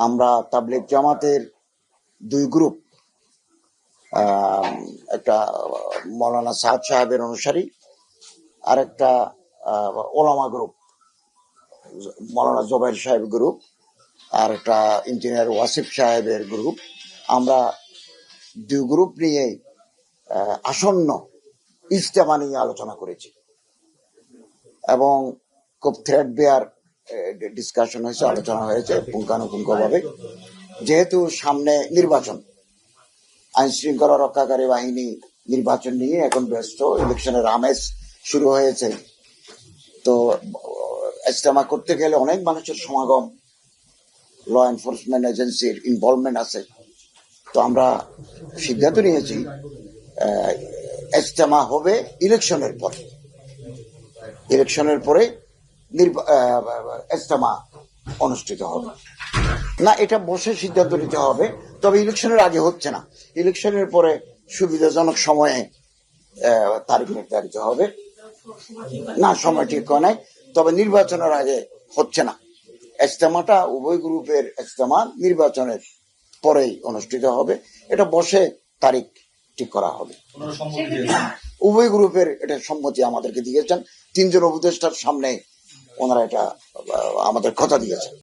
আমরা তাবলিগ জামাতের দুই গ্রুপ, একটা মৌলানা সাদ সাহেবের অনুসারী আর একটা ওলামা গ্রুপ, মৌলানা জোবাইর সাহেব গ্রুপ আর একটা ইঞ্জিনিয়ার ওয়াসিফ সাহেবের গ্রুপ, আমরা দুই গ্রুপ নিয়ে আসন্ন ইজতেমা নিয়ে আলোচনা করেছি এবং খুব থ্রেড বেয়ার ডিসকাশন হয়েছে, আলোচনা হয়েছে পুঙ্খানুপুঙ্খভাবে। যেহেতু সামনে নির্বাচন, আইন শৃঙ্খলা রক্ষাকারী বাহিনী নির্বাচন নিয়ে এখন ব্যস্ত, ইলেকশনের আমেজ শুরু হয়েছে, তো ইজতেমা করতে গেলে অনেক মানুষের সমাগম, ল এনফোর্সমেন্ট এজেন্সির ইনভলভমেন্ট আছে। তো আমরা সিদ্ধান্ত নিয়েছি ইজতেমা হবে ইলেকশনের পরে, ইলেকশনের পরে ইজতেমা অনুষ্ঠিত হবে না, এটা বসে সিদ্ধান্ত নিতে হবে। তবে ইলেকশনের আগে হচ্ছে না, ইলেকশনের পরে সুবিধাজনক সময়ে তারিখ নির্ধারিত হবে। না, সময় ঠিক হয় নাই, তবে নির্বাচনের আগে হচ্ছে না। ইজতেমাটা উভয় গ্রুপের ইজতেমা নির্বাচনের পরেই অনুষ্ঠিত হবে, এটা বসে তারিখ ঠিক করা হবে। উভয় গ্রুপের এটা সম্মতি আমাদেরকে দিয়েছেন, তিনজন উপদেষ্টার সামনে ওনারা এটা আমাদের কথা দিয়েছেন।